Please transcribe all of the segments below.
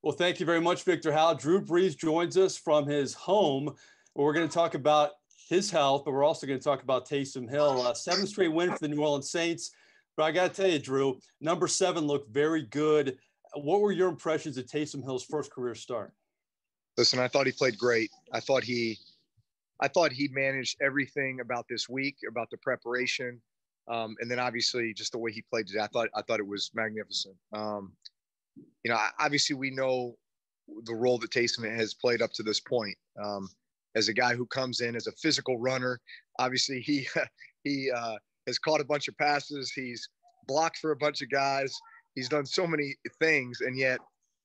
Well, thank you very much, Victor Howell. Drew Brees joins us from his home. We're going to talk about his health, but we're also going to talk about Taysom Hill. Seventh straight win for the New Orleans Saints. But I got to tell you, Drew, number 7 looked very good. What were your impressions of Taysom Hill's first career start? Listen, I thought he played great. I thought he managed everything about this week, about the preparation, and then obviously just the way he played today. I thought it was magnificent. Obviously we know the role that Taysom has played up to this point. As a guy who comes in as a physical runner, obviously he has caught a bunch of passes. He's blocked for a bunch of guys. He's done so many things, and yet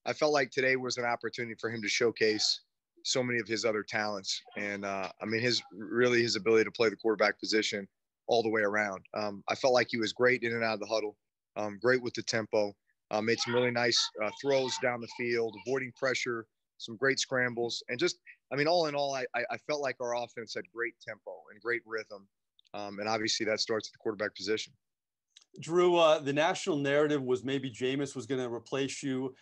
I felt like today was an opportunity for him to showcase so many of his other talents. And his ability to play the quarterback position all the way around. I felt like he was great in and out of the huddle, great with the tempo, made some really nice throws down the field, avoiding pressure, some great scrambles. And just, all in all, I felt like our offense had great tempo and great rhythm. And obviously that starts at the quarterback position. Drew, the national narrative was maybe Jameis was going to replace you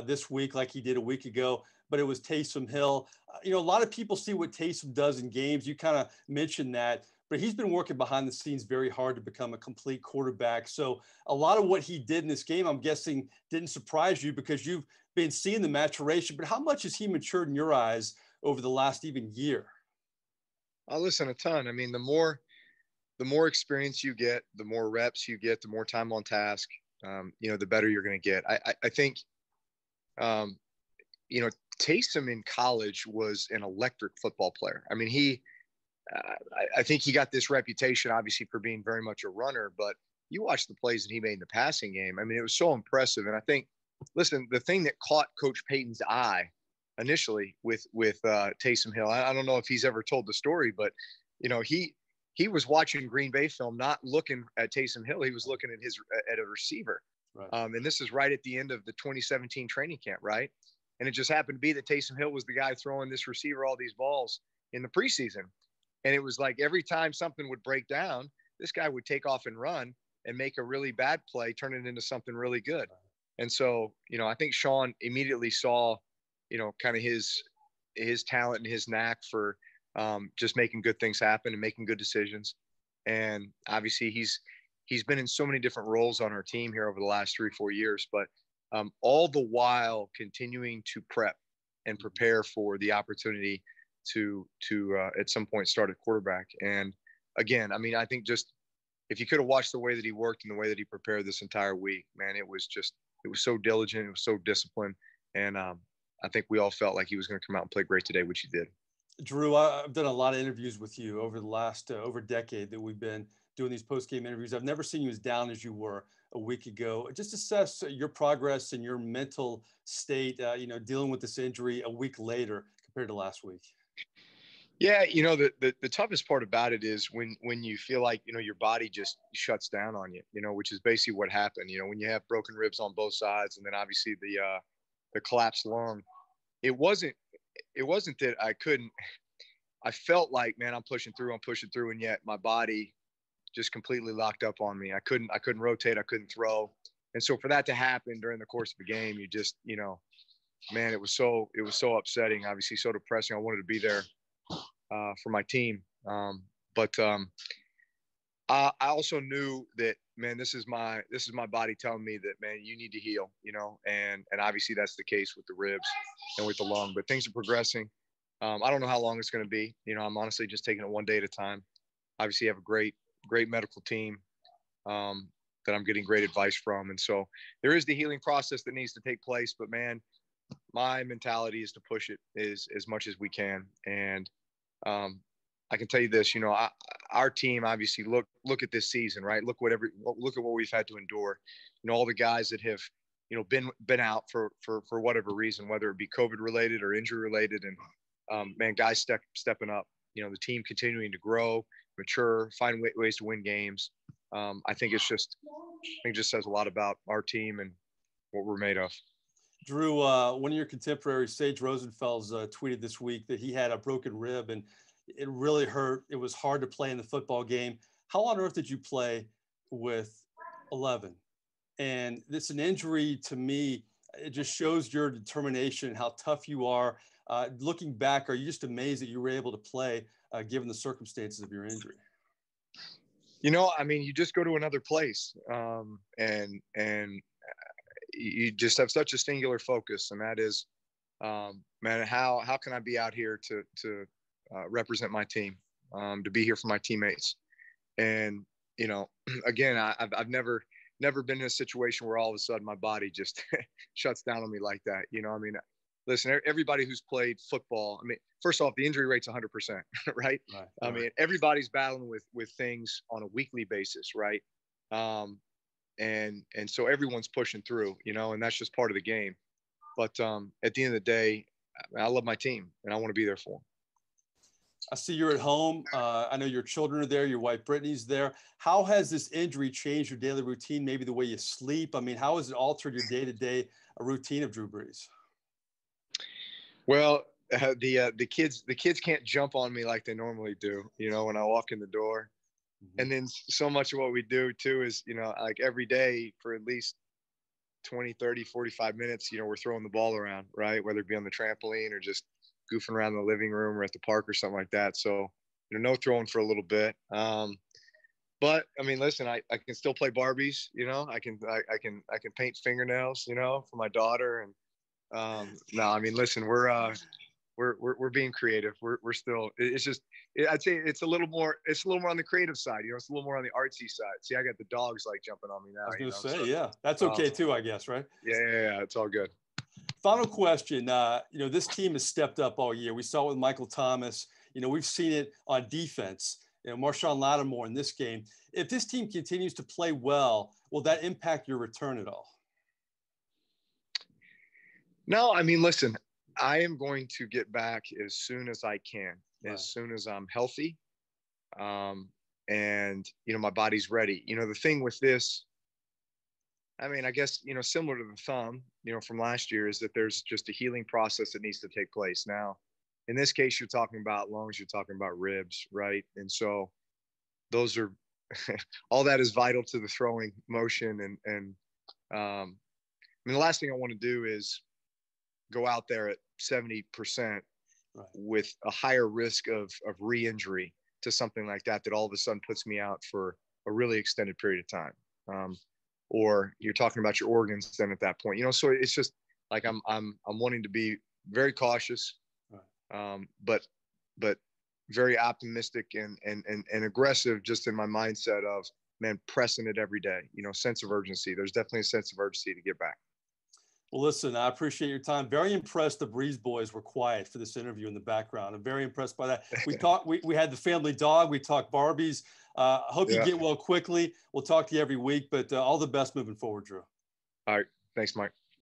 this week like he did a week ago, but it was Taysom Hill. A lot of people see what Taysom does in games. You kind of mentioned that, but he's been working behind the scenes very hard to become a complete quarterback. So a lot of what he did in this game, I'm guessing, didn't surprise you because you've been seeing the maturation. But how much has he matured in your eyes over the last even year? Listen, a ton. The more experience you get, the more reps you get, the more time on task, the better you're going to get. I think, Taysom in college was an electric football player. I think he got this reputation, obviously, for being very much a runner, but you watch the plays that he made in the passing game. It was so impressive. And I think, listen, the thing that caught Coach Payton's eye initially with Taysom Hill, I don't know if he's ever told the story, but, he was watching Green Bay film, not looking at Taysom Hill. He was looking at a receiver. Right. And this is right at the end of the 2017 training camp, right? And it just happened to be that Taysom Hill was the guy throwing this receiver all these balls in the preseason. And it was like every time something would break down, this guy would take off and run and make a really bad play, turn it into something really good. And so, I think Sean immediately saw, kind of his talent and his knack for just making good things happen and making good decisions. And obviously he's been in so many different roles on our team here over the last 3-4 years, but all the while continuing to prep and prepare for the opportunity to at some point start at quarterback. And again, I think just if you could have watched the way that he worked and the way that he prepared this entire week, man, it was so diligent. It was so disciplined. And I think we all felt like he was going to come out and play great today, which he did. Drew, I've done a lot of interviews with you over the last over a decade that we've been doing these post-game interviews. I've never seen you as down as you were a week ago. Just assess your progress and your mental state, dealing with this injury a week later compared to last week. Yeah, the toughest part about it is when you feel like, your body just shuts down on you, which is basically what happened. When you have broken ribs on both sides and then obviously the collapsed lung, it wasn't that I felt like, man, I'm pushing through, and yet my body just completely locked up on me. I couldn't rotate, I couldn't throw. And so for that to happen during the course of the game, you just, man, it was so upsetting, obviously so depressing. I wanted to be there for my team. But I also knew that, man, this is my body telling me that, man, you need to heal, and obviously that's the case with the ribs and with the lung, but things are progressing. I don't know how long it's going to be. I'm honestly just taking it one day at a time. Obviously I have a great medical team that I'm getting great advice from. And so there is the healing process that needs to take place, but man, my mentality is to push it as much as we can. And I can tell you this, our team, obviously look at this season, right? Look at what we've had to endure. All the guys that have, been out for whatever reason, whether it be COVID related or injury related. And man, guys stepping up, the team continuing to grow, mature, find ways to win games. I think it just says a lot about our team and what we're made of. Drew, one of your contemporaries, Sage Rosenfels, tweeted this week that he had a broken rib and it really hurt. It was hard to play in the football game. How on earth did you play with 11? And it's an injury to me. It just shows your determination and how tough you are. Looking back, are you just amazed that you were able to play given the circumstances of your injury? I mean, you just go to another place, and you just have such a singular focus, and that is, man, how can I be out here to represent my team, to be here for my teammates, and again, I've never been in a situation where all of a sudden my body just shuts down on me like that. I mean, listen, everybody who's played football, I mean, first off, the injury rate's 100%, right? I mean, everybody's battling with things on a weekly basis, right? And so everyone's pushing through, and that's just part of the game. But at the end of the day, I love my team and I want to be there for them. I see you're at home. I know your children are there. Your wife, Brittany's there. How has this injury changed your daily routine? Maybe the way you sleep? I mean, how has it altered your day-to-day routine of Drew Brees? Well, the kids can't jump on me like they normally do, when I walk in the door. Mm-hmm. And then so much of what we do too is, like every day for at least 20, 30, 45 minutes, we're throwing the ball around, right? Whether it be on the trampoline or just goofing around in the living room or at the park or something like that. So, no throwing for a little bit. But I mean, listen, I can still play Barbies, I can paint fingernails, for my daughter. And no, I mean, listen, we're being creative. We're still, it's just, I'd say it's a little more on the creative side, it's a little more on the artsy side. See, I got the dogs like jumping on me now. I was going to say, yeah, that's okay too, I guess, right? Yeah, it's all good. Final question. This team has stepped up all year. We saw it with Michael Thomas. We've seen it on defense. Marshawn Lattimore in this game. If this team continues to play well, will that impact your return at all? No, I mean, listen, I am going to get back as soon as I can, right. As soon as I'm healthy. And, my body's ready. The thing with this, I mean, I guess, similar to the thumb, from last year, is that there's just a healing process that needs to take place. Now, in this case, you're talking about lungs, you're talking about ribs, right? And so those are all that is vital to the throwing motion. And I mean, the last thing I want to do is go out there at 70% right. with a higher risk of re-injury to something like that all of a sudden puts me out for a really extended period of time. Or you're talking about your organs then at that point, so it's just like, I'm wanting to be very cautious, right. But very optimistic and aggressive, just in my mindset of, man, pressing it every day, sense of urgency. There's definitely a sense of urgency to get back. Well, listen, I appreciate your time. Very impressed the Brees boys were quiet for this interview in the background. I'm very impressed by that. We had the family dog. We talked Barbies. Hope you get well quickly. We'll talk to you every week, but all the best moving forward, Drew. All right. Thanks, Mike.